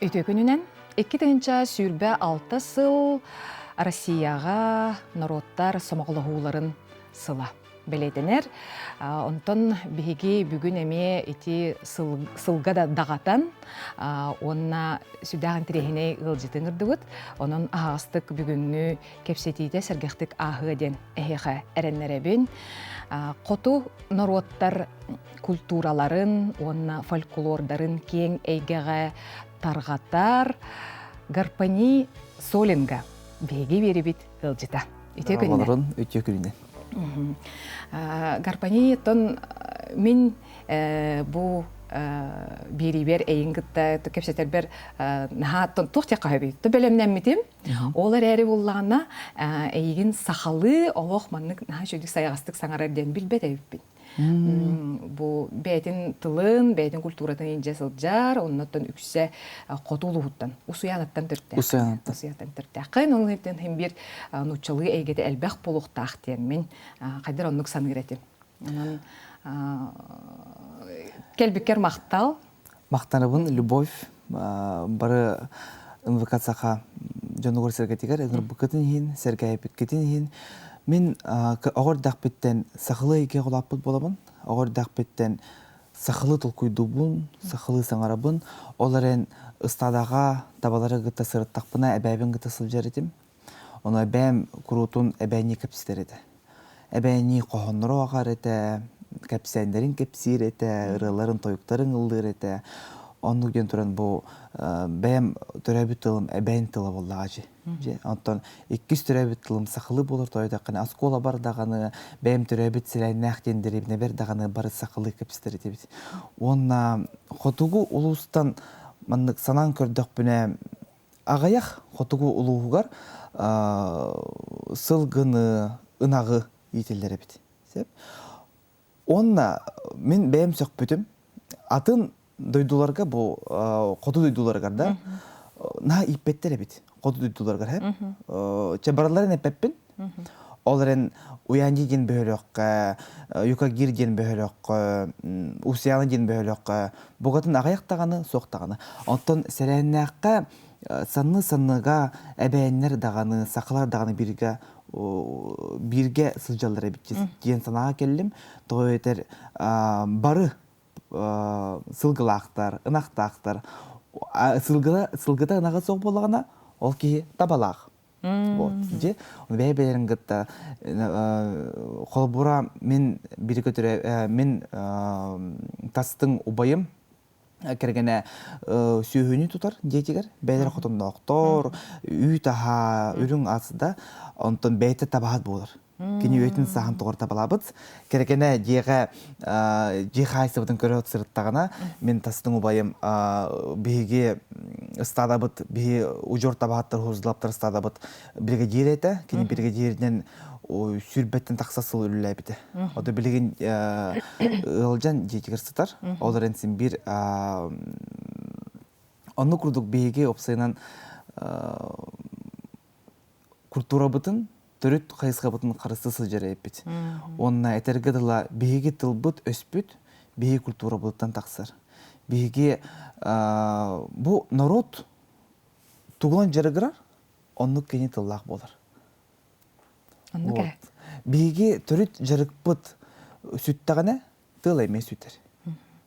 Өтөкүнүнен 2 сүүрбэ 6 сыл Россияға народтар сомоголоһууларын сыла. Белетенер, онтон биһиги бүгүн эме ити сылга да дагатан, онна сүдәгән тирехине ылжытын ырдыбыт, онон ағастык бүгүнгү кепсетиите сәргәхтик ахыден эхеха эреннеребин, коту народтар культураларын, онна фольклордарын кең эйгеге таргатар гарпани солинга беги берибит ылжыта. Оларын өтө күнүнен. Гарпани тон мен бу берибер эйингитта кепсетербер нахаттон тухтяка хеби. То белемнен митим. Олар эри буллагана эйигин сахалы олох маннык наха шөдүк саягастык саңарарден билбетебиппин. Бу бетин тылын, бетин культуратын инже сылжар, оннотон үксе котулуһуттан, усуянаттан төртте. Усуянаттан төртте. Кайын onun hepten hem bir nutçalığı eygede elbaq boluqtaq diyen men qayдар onluk sanıgıretim. Onun kelbikker maqtal. Мақтаныбын любовь бары инвокацияға жонугор сергетигер, ыңырбыкытын хин, сергайыпыткетін хин. Мен оғыр дақпеттен сақылы еке құлаппыт боламын. Оғыр дақпеттен сақылы тұлкуйдубын, сақылы саңарабын. Оларын ыстадаға табалары ғыта сырыттақпына әбәйбін ғыта сылжар етім. Оны әбәйім күрутун әбәйіне кәпсітер еді. Әбәйіне қоғыныру ағар еді, кәпсәндерін кәпсір еді, ұрыларын тойықтарын ұлдыр еді. Онлық ден тұран бұл бәйім түрәбі тылым әбәйін тылы болды ағажы. Онтан 200 түрәбі тылым сақылы болыр тойдақаны, аскола бар дағаны, бәйім түрәбі тсіләйін әқтендеребіне бер дағаны бары сақылы кәпсітер еді. Онна қотуғы ұлыстан санан көрдіқ бүне ағаяқ қотуғы ұлығығар сылғыны, ынағы етелдер ебеді. Онна мен бәйім сөк бүтім, атын дойдуларға, бұл қоту дойдуларға да, на иппеттер ебеді, қоту дойдуларға. Чабараларын әппеппін, оларын уянжи ден бөхіліққа, юкагир ден бөхіліққа, усияны ден бөхіліққа, бұғатын ағаяқтағаны, соқтағаны. Онтан сәрәннәққа санны-санныға әбәйінлер дағаны, сақылар дағаны бірге сылжалар әбітчіз. Ден санаға келім, тоғы өтер бары сылғылақтар, ынақтақтар. Сылғыда ынаға соқ болағына, ол кейі табалақ. Бәй-бәйерін ғытта қолбұра мен бірі көтірі, мен тастың ұбайым кәргені сүйіні тұтар дейтігер. Бәйлер құтымда оқтор, үй таға, үрің асыда, онтын бәйті табағат болыр. Кені өйтін сағын тұғыр табалабыд. Кәргені жеғайсы бұдың көрі сұрыттағына, мен тастың ұбайым бейге ұстадабыд, бейге ұжор табағаттар ғұрзылаптар ұстадабыд бірге жер еті. Кені бірге жерінен сүрбеттен тақсасыл үлілі әбіді. Оды білеген ұлжан жетігір сұтар. Олар әнсін бір оны күрдік бейге опсайынан культура бұтын, төрөт қайысқа бұтын қарысты сылжары әппет. Онына әтергеділа бейге тыл бұт, өспіт, бейге культура бұттан тақсар. Бейге бұл народ туғылан жарығырар, онлық кені тыллақ болар. Бейге төрөт жарық бұт сүттағана тыл әме сүттер.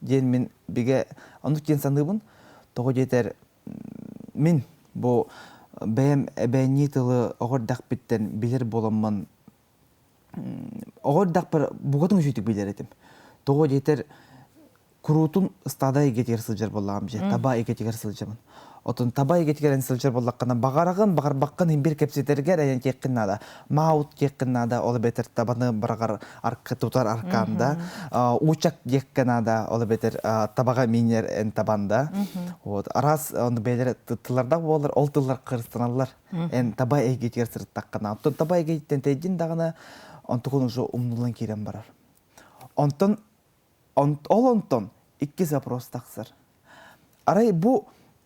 Ден мен бейге онлық кен сандығын, тоғы жетер мен бұл бәйім әбәйні тылы оғыр дақпеттен білер боламын. Оғыр дақпыр бұғытың жүйдік білер етім. Тоғы жетер күрутын ұстада егетігер сылжар болағым же, таба егетігер сылжамын. Отын таба егетігер сылжар болаққана бағарағын, бағар баққан ембір кәпсетергер әйен кеккіннада. Маут кеккінада, олы бәтір табаны бағар тұтар арқамда. Учак кеккінада, олы бәтір табаға менер ән табанда. Арас бәлері тыларда болар, ол тылар қырыстаналар. Ән таба егетігер сырттаққана. Отын таба егеттен тәйден дағына, онтығын ұжы ұмнулан керен барар. Ол онтон, 2 запрос тақсыр. Арай бұ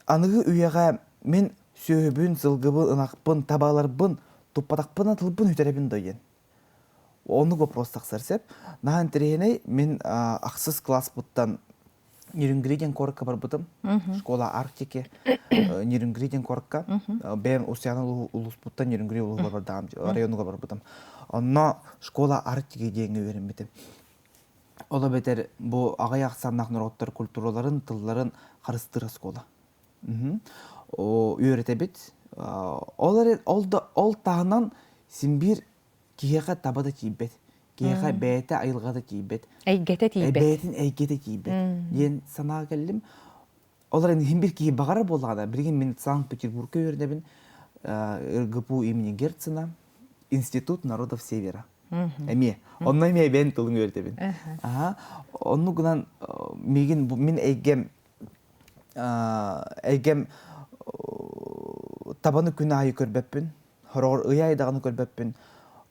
анығы үйеға мен сөйбін, сылғыбын, ынақпын, табаларбын, тұппадақпын, атылбын үтеребін дойын. Оны вопрос тақсыр сеп. Наған тірейіней мен ақсыз класс бұттан Нерюнгриден корка барбытым. Школа Арктики. Нерюнгриден корка. Бәм Осяны улуспутта Нерюнгри улуға бардам. Районуға барбытым. Онна школа Арктики дейінгі верінбетім. Ола бетер бұл ағай ақсаннақ нұроттар культураларын, тылларын қарыстыры школа. Үйреті бет. Ол тағынан симбир киеға табада кейбет. Киеға бәйті айылғада кейбет. Әйгеті тейбет. Бәйтін әйгеті кейбет. Ен санаға келдім. Олар енді химбир кейі бағара болғада. Бірген мен Санкт-Петербургқа өрінебін. РГПУ имени Герцена. Институт народов Севера. Әме. Онна еме бән тұлың өртебін. Онны күнан мен әйгем табаны күні айы көрбәппін. Хорор ұя айдағаны көрбәппін.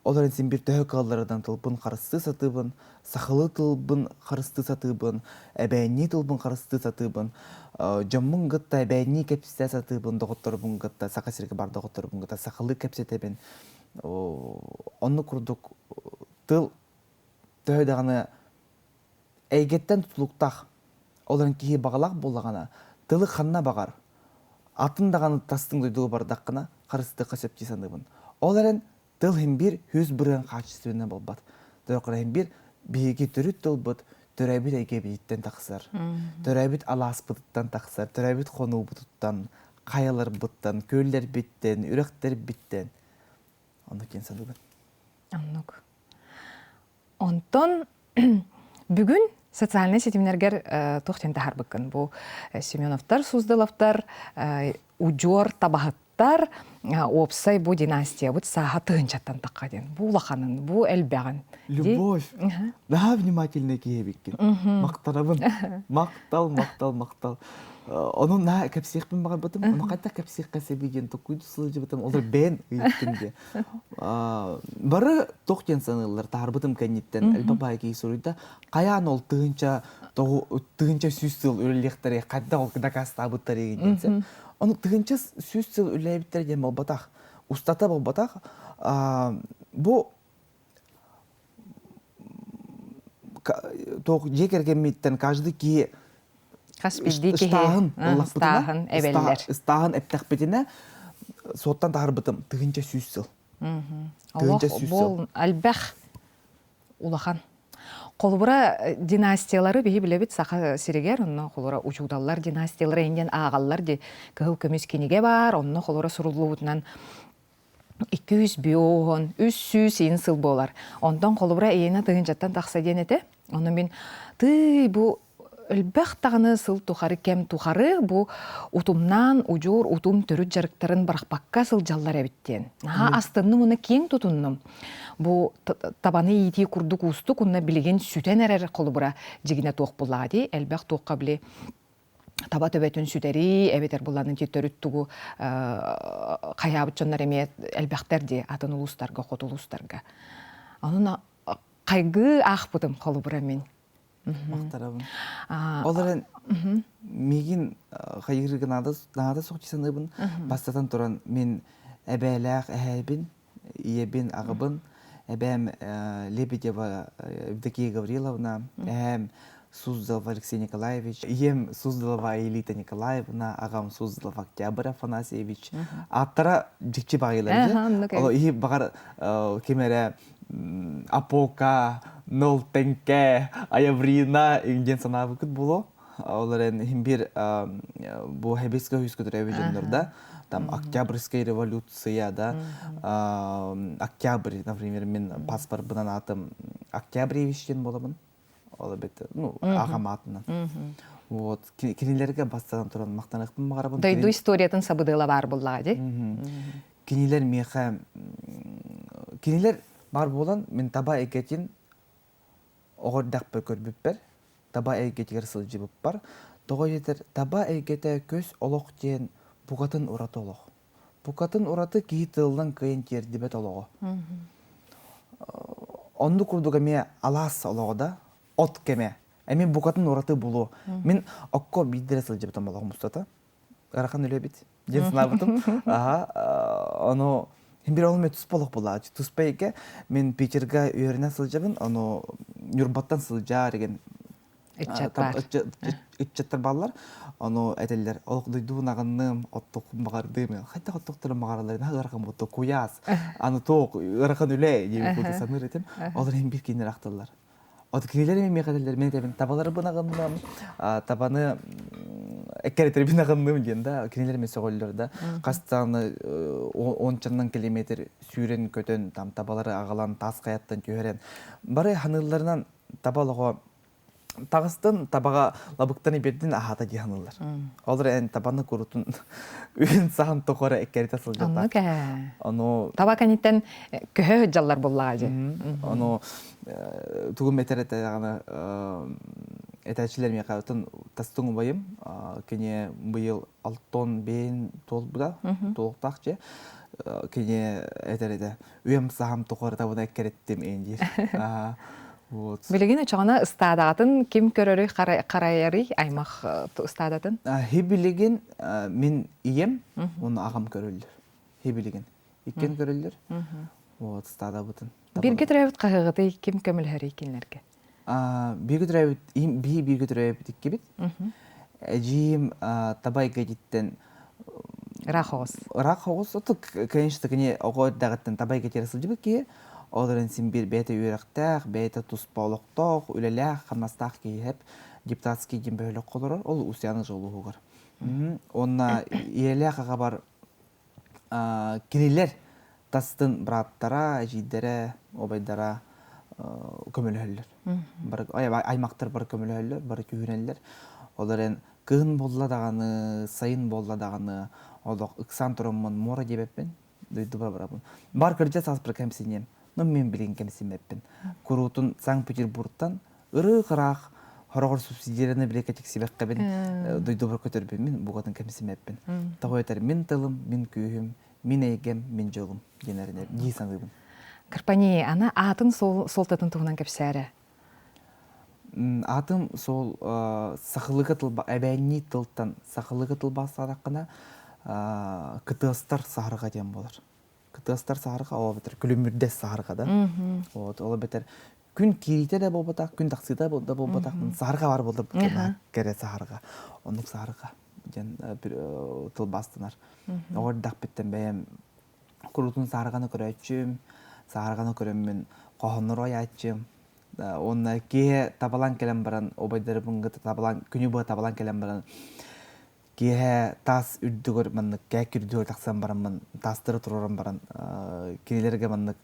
Оларын сен бір төхі қалдарыдан тылбын қарысты сатыбын, сақылы тылбын қарысты сатыбын, әбәйні тылбын қарысты сатыбын, жаммын ғытта әбәйні кәпсті сатыбын, доғыттарбын ғытта, сақа серге бар доғыттарбын ғытта, сақылы кәпсетебін. Оны күрдік тыл төхі дағаны әйгеттен тұтылықтақ, оларын кейі бағалақ болағана, тылы қанна бағар, атын дағаны тастың дойдығы бардаққына қарысты қасепте сандыбын. Оларын тыл хембир хүз бірген қачысуына болбат. Дөрқыра хембир бейге түріт тұлбыт, түрәбіт әйге бейттен тақсыр. Түрәбіт алас бұтыттан тақсыр, түрәбіт қону бұтыттан, қаялар бұттан, көйлер біттен, үректер біттен. Оны кен сандыбын. Аннук. Онтон бүгін социальный сетимнергер тоқтен тахар быккын. Бу Семеновтар, Суздаловтар, Уджор, Табахыттар, опсай бу династия, бу саха тыгынчаттан таққаден. Бу лақанын, бу әлбәғын. Любовь. Daha внимательно киебеккен. Мақтарабын. Мақтал. Onun na kapsiyek bin bakar batım. Onu kata kapsiyek kasebiyken tokuydu sılıcı batım. Olur ben uyutkinde. Barı toqten sanırlar. Tahar batım kanitten. Elbabaya ki soruyda. Kayan ol tığınca süsül ürelektere. Kadda ol kıda kasta bıttar egense. Onu tığınca süsül ürelektere jem ol batak. Ustata ol batak. Bu toq jekergen mitten каждый ki Стахын әбеллер. Стахын әптәқпетіне соттан тағыр бұтым, түгінші сүйсіл. Бұл әлбәқ улахан. Қолыбыра династиялары бейі білебет сақа сирегер, онына қолыра ұчудалар династиялары енден ағалар де кығыл көмес кенеге бар, онына қолыра сұрылу бұтынан 200 биоғын, 300 ен сыл болар. Ондан қолыбыра ейіне түгіншаттан тақса денеті. Оны мен бұл Әлбәқ тағыны сыл тұқары кәм тұқары бұ ұтымнан ұжур ұтым түрі жарықтарын барақпаққа сыл жаллар әбіттен. Астынны мұны кен тұтынным. Бұ табаны еті күрді күсті күнна білеген сүтен әрі қолы бұра жегіне тоқ бұлады. Әлбәқ тоққа біле таба төбетін сүтері, әбетер бұланың теттері тұғы қаябыт жонлар әме әлбәқтер де атын ұлыстарға, қот ұлыстарға. Оның қайғы ақ бұдым қолы бұра мен. Мақтарабын. Оларын меген қайырығы нағада соқтисаны бұн. Бастатан тұран мен әбәләқ әйбін, иебін ағыбын, әбәм Лебедева Евдокия Гавриловна, әм Суздалова Алексей Николаевич, ем Суздалова Елита Николаевна, ағам Суздалова Октябрь Афанасьевич. Аттара жекче бағылар. Ие бағар кемері Апока, Нол Тенке, Аяврина, инден санабы күт болу. Оларын химбир бұл хебескі хүскі түрәві жөндерді. Там Октябрьская революция, да. Октябрь, например, мен паспорт бұнан атым Октябревичтен боламын. Олы бетті, ағам атынан. Вот, кенелерге бастадан тұран мақтанықпын мағарабын. Дойду историятын сабыдыла бар бұллады. Кенелер меха... Кенелер бар болан, мен таба әкетін оғырдақ бір көрбіп бір. Таба әйгетігер сылжы бұп бар. Тоға жетер, таба әйгеті көз олық ден бұғатын ұраты олық. Бұғатын ұраты кейі тылынан көйін кердебет олығы. Онды күрдігі ме алас олығы да, от кеме. Әмен бұғатын ұраты бұлу. Мен оққа бейдері сылжы бұтым олығы мұстата. Ғарақан өлі бет. Ден сына бұтым. Оны бір олымен тұс болық болады. Тұспай еке, мен Петерға үйеріне сылжабын, оны Нюрбаттан сылжа деген Итчаттар. Итчаттар баллар, оно этеллер, олық дойдуын ағынным, оттоқын бағардым, қайта оттоқтырын бағараларын, ағырақын бұтты қояз, аны тоқ, ұрақын үле, ебі құлды саныр етім, олар ең бір кейінер ақтылар. Оты кирилер мен мекателер, мен етемін, табалары бұн ағынным, табаны әккәреттері бін ағынным ден да, кирилер мен соғылылар да, қастаны 10 километр сүйрен көтен, табалары ағалан, тас қаяттан түйерен. Бары ханыларынан табалығы тағыстын табаға лабықтаны берден ахата дияңылар. Олар ән табаны көрітін үйін сағын тоқары әккәрі тасыл Анны кә. Оно Таба кәнеттен көһө жаллар боллаға же. Оно түгім әтер әтәчілер мен қағытын тастың ұбайым, кене бұйыл 6 тонн бейін тол бұда, толықтақ же, кене әтер әді. Үйім сағым тоқары табына әккәреттім әйін дейір. Билигин очоғына ыстадатын ким көрөрү қарайары аймақ ыстадатын? Хебилеген мен ием, оны ағам көрөлдір. Хебилеген. Икен көрөлдір. Ыстада бұтын. Бирге түрәбіт қағығыды ким көмілхәрі екенлерге? Бирге түрәбіт икке бит. Әжейім табай гәдеттен Рақ оғыз. Рақ оғыз. Конечно, оғырдағыттен табай гәдері сылжы бұд ке. Оларын сен бір бәйті үйректәқ, бәйті тұспаулықтақ, үлеләқ, қамастақ кейіп, депутатский дембәйлік қолырыр, ол ұсияны жолы ұғыр. Онна иеләқ аға бар керелер тастын біраттара, әжейдері, обайдара көмілі өлілер. Аймақтар бар көмілі өлілер, бар күйінелер. Оларын кығын болладағаны, сайын болладағаны, олық ұқсан тұрымын мора дебеппен, дөйді бар-барабын. Бар көрде сағыз бір кәмсінем. Но мен білген кемсемеппін. Көрутын Санкт-Петербургтан ұры қырақ, хорағыр субсидияларына білекетік себек қабын дойды бір көтербен, мен бұғатын кемсемеппін. Тағы өтер, мен тылым, мен күйім, мен әйгем, мен жолым, денеріне, дейсанығым. Кірпани, ана атын сол татын тұғынан кәпсәрі? Атым сол сақылығы тылба, әбәйні тылттан сақылығы тылба садақына кытығыстар сағырға дем болар. Кытыстар сағырға, ол бетер күлімірдес сағырға да. Ол бетер күн керейте де бол батақ, күн тақсыда да бол батақ, сағырға бар болдыр бұтына кәрі сағырға. Онық сағырға тыл бастынар. Оғырдақ беттен бәйім күрутын сағырғаны көрәтшім, сағырғаны көрәммен қоғыныр ой айтшым. Онна кеге табалан келем баран, обайдары бұңғы күні бұға табалан келем баран, кеге тас үрдігір маннық, кәк үрдігір тақсан баран, тастыры тұрырын баран, кенелерге маннық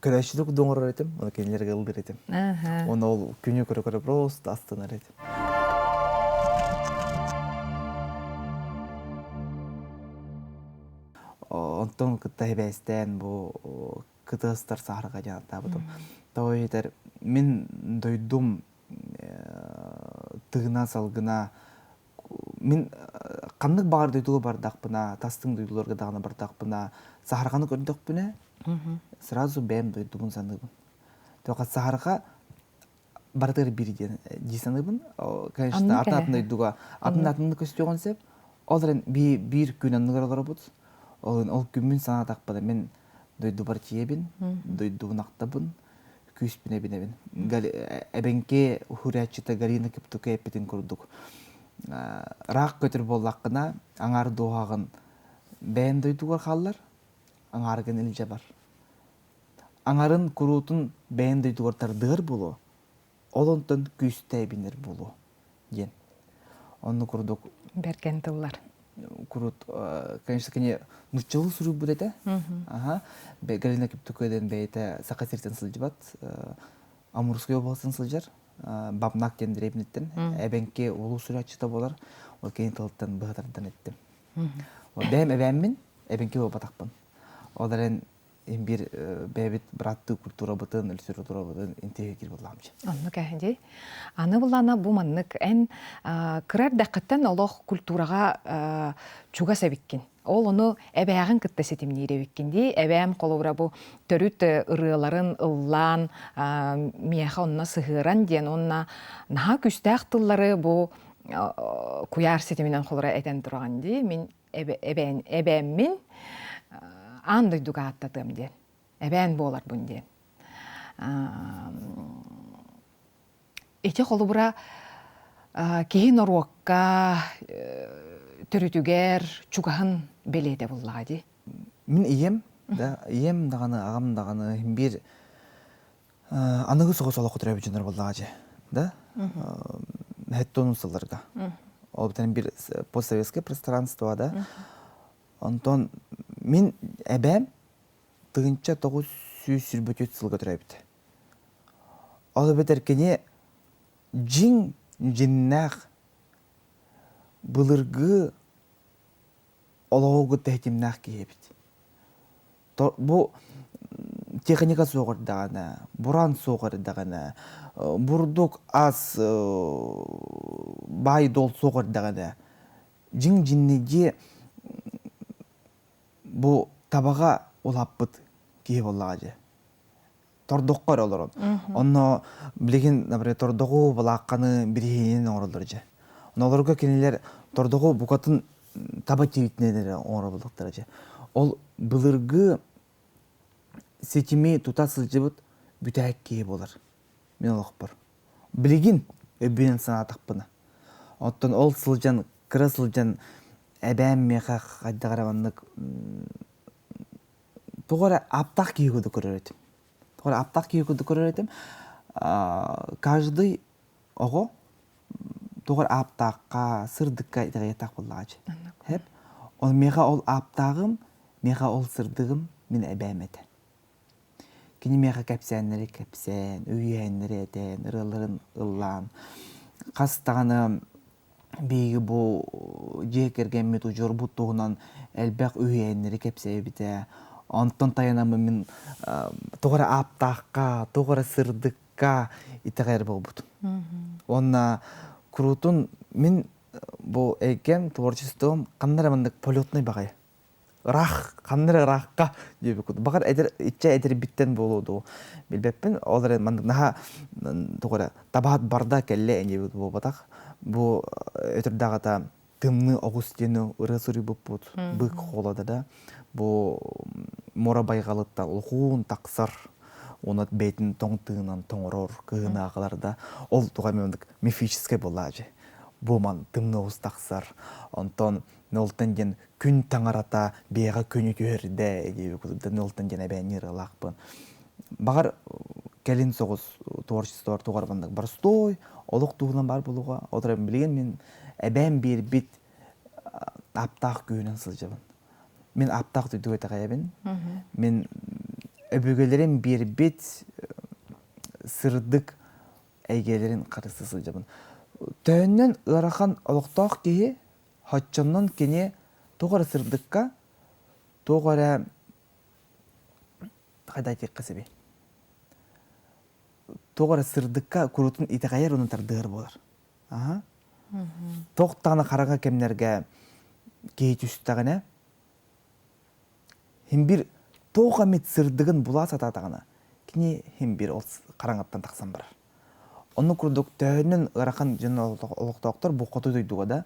көрәшілік доңыр өретім, оны кенелерге ұлдыр етім. Оны ол күні көрі просто астынар етім. Онтон күтті әбәстен бұл күтістер сағырға жанатта бұдым. Тауы етер, мен дойдым тығына салғына, мен қандық бағар дойдуғы бардақпына, тастың дойдуларға дағына бардақпына, сағырғаны көрдіқпіне, сразу бәйім дойдуғын санығын. Тоға сағырға бардығыр бір дейсанығын, конечно, атын дойдуға, атын көстеуған сәп, оларын бір күн анығыр олар бұд, ол күнмін санатақпыда, мен дойду бар тиебін, дойдуғын ақтабын, күйіспін әбін. Әбенке хүрәтшіті Галина Кептуке әппетін көрдік. Рақ көтір боллаққына аңар доғағын бәйін дойдуғар қалылар, аңарғын үлже бар. Аңарын күрутын бәйін дойдуғар тардығыр болу, ол онтын күйісті әбінер болу. Оны көрдік. Берген тыллар. Күрут, конечно, кәне нұтчылы сүрі бұл әті. Галина Кептукеден бәйті сақасертен сылжыбат, Амурскай обласын сылжар, бабнақ кендір әбінеттен, әбенке олу сүрі атшыта болар, ол кейін тылыттан бұғатардан еттім. Бәйім әбәммен әбенке ол батақпын. Оларын бір бәйбет бұратты культура бұтын, үлсірі тұра бұтын, интеге кер боламыз. Анны кәхінде. Аны бұлана бұл маннық ән кірар дәқіттен олық культураға чуға сәбіккен. Ол оны әбәғын кітті сетіміне еревіккенде, әбәғым қолуыра бұл төріт ұрыларын ұллан, мияға онына сығыран ден, онына наға күстәқ тыллары бұл күйар сетімінен қолуыра әтен тұрған де, мен әбәғыммен андойдуға аттатым де, әбәғын болар бұн де. эти холубура кейін оруакка төрүтүгер чугаһын белете буллади. Мен ием, да, ием даганы, агам даганы бир аныгы соғыс олақ отыра бүйжінер болдағажы, да? Хэттонун сылларга. Ол бітен бір постсоветский пространство, да? Онтон мен әбәм тығынча 900 сылға тұра бүйді. Ол бітер кене жин жиннақ бұлырғы олауғы тәйтімнақ кие бүйді. Бұл техника соғырдағана, буран соғырдағана, бурдук аз бай дол соғырдағана. Жин жиннеге бұл табаға олаппыт кие боллағажы. Тордоққар олырын. Онно білеген, например, тордоғу балаққаны бірейінен оңырылыр же. Оларға кенелер тордоғу бұқатын таба тегітінедері оңыры болдықтыр же. Ол бұлырғы сетими тута сылжыбыт бүтәк кие болар. Мен олық бар. Білеген өббенен санатық бұны. Оттан ол сылжан, кірі сылжан әбәм меқа қайдағараманлық тоғара аптақ кие көді көрер етім. Тоғара аптақ кие көді көрер етім. Каждый оғы тоғара аптаққа, сырдыққа етақ болағачы. Хеп? Ол меға ол аптағым, меға ол сырдығым мен әбәм еті. Кені меға кәпсәнлері кәпсән, өйәнлері әтен, ұрылырын ұллан. Қастағаны бейгі бұл жекерген мету жор бұттуғынан әлбәқ өйәнлері кәпсәй біті. Онтон тайынамы мен тоғыра аптаққа, тоғыра сырдыққа итағайыр бұл бұд. Онна күрутын мен бұл әйкен творчеством қандарамындық полетный бағай. Қандыры раққа жебі күді. Бағар итчә әдір біттен болуды. Білбеппін, олар мандық наға тоғыра табағат барда кәлі әнебі бұл батақ. Бұл өтірдағата тымны оғыстені ұры-сұры бұп бұд, бұқ қолады да. Бұл мора байғалытта ұлғуын тақсар, онат бәйтін тоңтығынан тоңырор, кығына ағыларда. Ол тұға мемдік мифическай болады. Бұл ман тымны оғыз тақсар. Онтон нөлтен ден күн таңарата бейға күні көрді. Нөлтен ден әбәнер алақпын. Бағар кәлін соғыз творчестволар туғар бандық бар стой, олық туғынан бар болуға. Отырайын білген мен әбән бір бит аптақ күйінен сылжабын. Мен аптақ түйді өте қайабын. Мен өбігелерін бір бит сырдық әйгелерін қарысы сылжабын. Төннен ұрақан олықтақ кейі хатчаннан кене тоғара сырдыққа, тоғара қайда айтек қасыбей. Тоғара сырдыққа көретін итіғайыр оның тардығыр болар. Тоқтағына қараға кемнерге кейі түстіғіне, хем бір тоға мет сырдығын бұла сататағына, кене хем бір ол қараңаттан тақсан барар. Оны күрдік тәуінен ұрақан жын олықтақтар бұл қоты дойдуға да,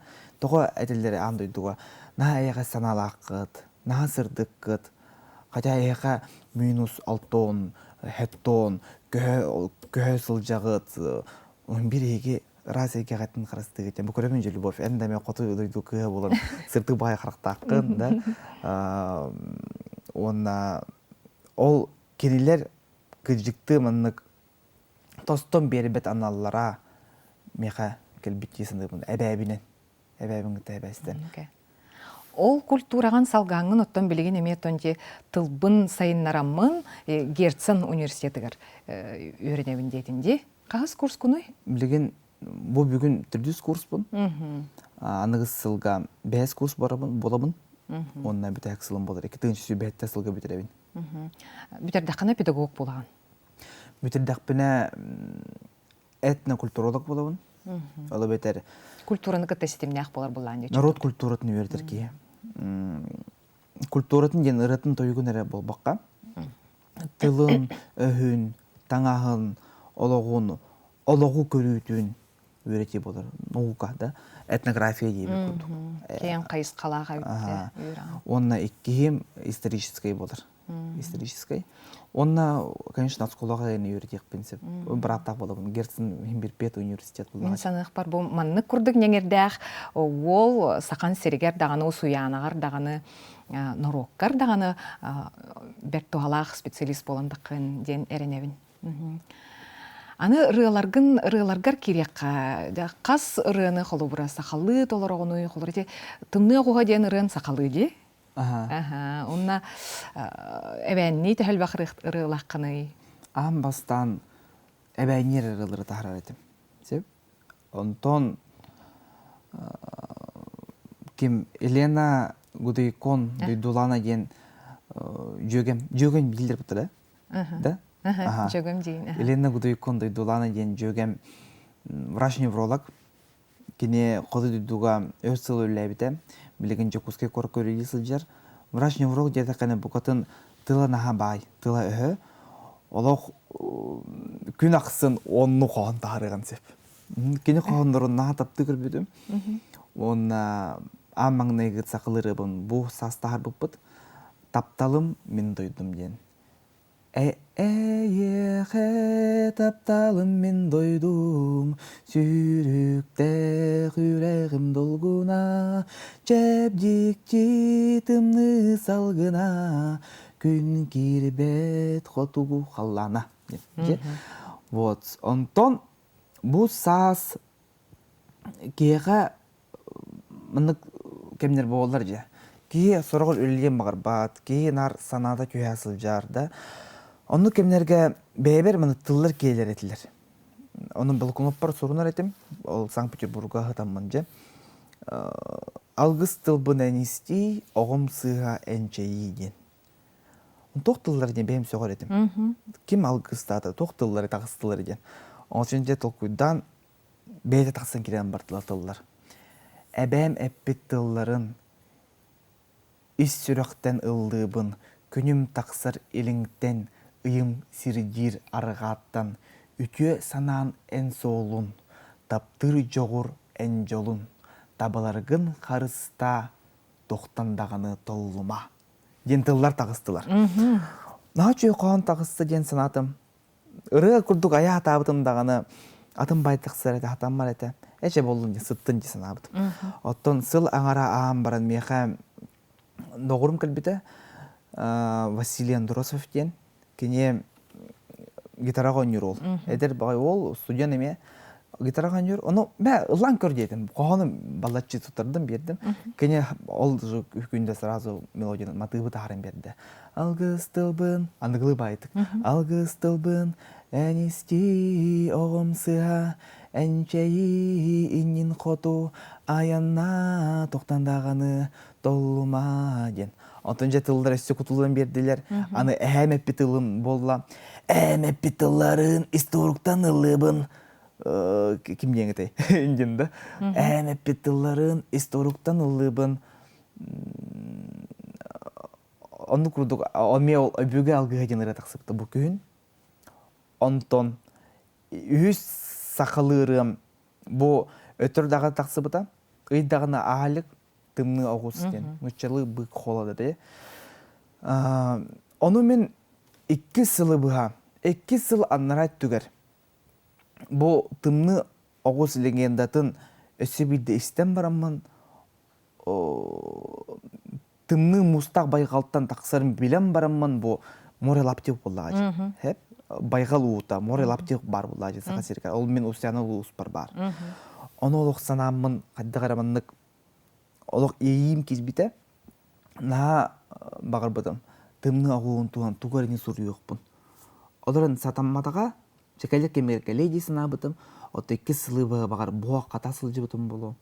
тоға әтелдері ан дойдуға, на әйеға саналы аққыт, на сырдық қыт, қайта әйеға минус 6 хеттон, көе сылжағыт, бір еге раз еге қайтын қарасты кетен. Бұл көрімен же любовь, әндәме қоты дойду көе болын, сырдық бай қарақтаққын, да. Ол кенелер күджікті мұнық тостон бері бет аналлара меха келбиттесінді бұнды әбәбінен, әбәбінгіті әбәстен. Ол культураған салғаңын оттон білеген еметонде тылбын сайыннарамын Герцен университетігір өрінебін дейтінде. Қағыз курс күні? Білеген бұл бүгін түрдіз курс бұн. Анығыз сылға 5 курс болабын. Онына бүті әк сылым болар. 2-ші бәтті сылға бүтіребін. Бүтердақына педагог болаған? Бүтердақпіне этно-культуролог болабын. Олы бәтер. Культураны кітті сетеміне ақ болар болған? Народ культуратын өрдір ке. Культуратын ден ұратын тойығын әрі бол баққа. Тылын, өхін, таңағын, олығу көрітін өрете болар. Наука да. Этнография дейбі күрді. Кейін қайыз қалаға өтті. Онына еккейім историческай болар. исторической. Онна, конечно, от школага эне юридик принцип. Брата болабын. Герцен Химбирпет университет Мен булган. санах бар бу манны курдук неңердәх ол сақан сиригер даганы суянагар даганы нороккар даганы бер тухалах специалист боландыкын ден эренебин. Аны рыаларгар кирекка да кас рыаны холубура сахалы толорогону холурите тымны огуга ден рыан сахалы ди. Онна эбенни тәһәлбәх рыалакканы. Бастан эбәйнер рылары тахрар этим. Сеп? Онтон ким Елена Гудайкон Дулана ген жөгем билдер бутыра. Да? Жөгем дейін. Елена Гудайкон Дулана ген жөгем врач-невролог. Кине коды дүйдуга өсөл үлләбите. Билеген жокуске коркөрү сылжар. Врач-невролог дете кане букатын тыла наха бай, тыла өһө. Олох күн аксын онну коон таарыган сеп. Кине коондорун наха тапты көрбүдүм. Онна аммаңнайгы сакылырыбын бу састаар буппут. Тапталым мен дойдум ден. Тапталым мен дойдум, сүрүктө хүрегим долгуна, жебдик тымны салгына, күн кирбет хотугу халлана. Вот, онтон бу саас кега мынык кемнер болар же. Ки сорогол үлген багар бат, ки нар санада күйасыл жарда. Onu kemlerge beyber mını tıllar keyler etiler. Onun balkonopar sorunlar etim. Ol Sankt-Peterburg'a hıtammanca. Algıs tılbın enisti, oğum sığha enceyi den. Toq tıllar den benim soğar etim. Kim algıs dağda toq tılları tağız tılları den. Onun için de tolkuydan beyde taqsan kiren bartılar tıllar. Ebem eppit tılların üst sürüqten ıldığın, күнім тақсыр еліңден, ұйым сирдир арғаттан, үтө санаан ән соолун, таптыр жоғыр ән жолун, табаларғын қарыста тоқтандағаны толлума. Ден тыллар тағыстылар. Наға чөй қоған тағысты ден санатым. Үріға күрдік ая атабытымдағаны атым байтықсыр әті, атам бар әті. Әче болдың ден сыттын ден санабытым. Оттон сыл аңара ағам баран меха доғырым кәлбіті Василий Андросов ден. Кене гитараға өнер ол. Әдер бағай ол студент еме гитараға өнер. Оны бә ұлан көр дейдім. Қоғаны балатчы тұтырдым бердім. Кене ол күнде сразу мелодияның матывы тағарым берді. Алғыз тылбын, анығылы байтық. Алғыз тылбын, әністі оғым сыға, әнчәйі иннин қоту, аянна тоқтандағаны толума ден. Онтонжа тылдар өсі құтылын берділер. Аны әмеппі тылым болла. Әмеппі тылларын исторуктан ылыбын. Кім деңгітай? Үнденді. Әмеппі тылларын исторуктан ылыбын. Оны күрдік. Оме ол өбіге алғыға денері тақсыпты бұл күйін. Онтон үз сақылырым бұл өтірдағы тақсыпыта. Үйдағына ағалық тымны оғыстен, мүчалы бұқ қолады де. Оны мен 2 сылы бұға, 2 сыл аннарайт түгер. Бұл тымны оғыз легендатын өсі білді істен барамын, тымны мұстақ байғалттан тақсарым білем барамын, бұл море лаптек болағай. Байғал ұғыта, море лаптек бар болағай. Ол мен ұсяны ұлыс бар. Оны олық санамын, қадды қарамынлық олық ейім кезбіті, наға бағыр бұдым, тымны ағуын туған туғарыны сұры өқпін. Оларын сатаммадаға, чекайлік кемерге лейді сына бұдым, оты 2 сылы бағар бұға қата сылжы бұдым болу.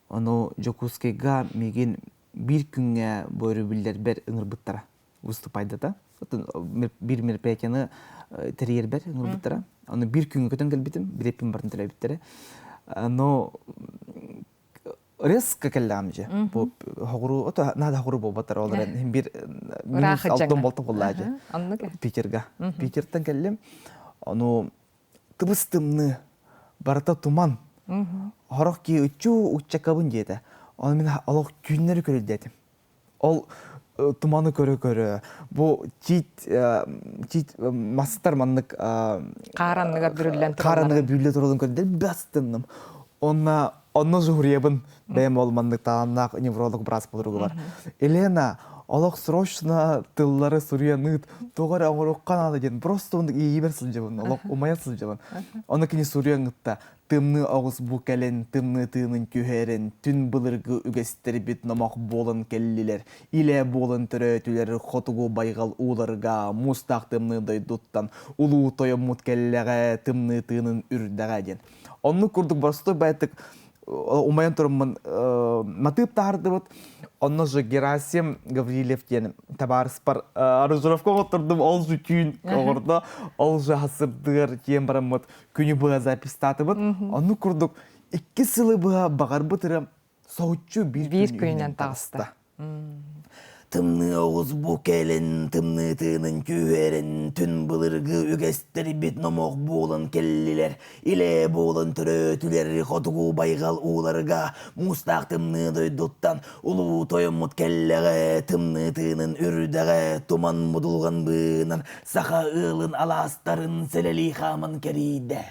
Оны жокускега меген бір күнге бойры білдер бәр ұңыр бұттара выступайды да. Бір мероприятияны тәрер бәр ұңыр бұттара. Оны бір күнге көтін кәлбітім, бір еппен барын тәрі біттері. Резко келлам же. Бу хогуру, ото нада хогуру бу батар олар бир минус алтын болтуп боллажы. Питерга. Питерден келлем. Аны тыбыстымны барата туман. Хорок ки үчү учакабын жеде. Аны мен алок күннөр көрүп дедим. ол туманы көрө бу чит мастар маннык Қаранныға бүрілен караныга бүлө турулун көрдү бастынным онно журебин бем олмандык таамнак невролог брас болуругу бар Елена олох срочно тыллары сурьяныт тогар оңоруккан ады ден просто ондук ийбер сылжабын олох умая сылжабын оны кини сурьянгытта тымны огус бу келен тымны тыынын күхерен түн былыргы үгестери бит номок болын келлилер иле болын төрөтүлер хотугу байгал ууларга мустак тымны дойдуттан улуу тоеммут келлеге тымны тыынын үрдеге ден онну курдук барстой байтык умаян турмун матып таардыбыт онно же Герасим Гаврилев ден табарыспар аранжировка отурдум ол же күн огордо ол же хасырдыр тиен барамыт күнү быа запись татыбыт онну курдук 2 сылы быа багарбытыры соучу бир күнүнөн тагыста. Тымны оғыз бұ келін, тымны тыынын күйерін, түн былырғы үгестері бет номоқ болын келлилер, иле болын түрөтүлер, хотугу байгал ууларга, мустақ тымны дойдуттан, улуу тойыммут келлеге, тымны тыынын үрдеге, туман мудулған бынан, саха ылын аластарын селели хамын кериде.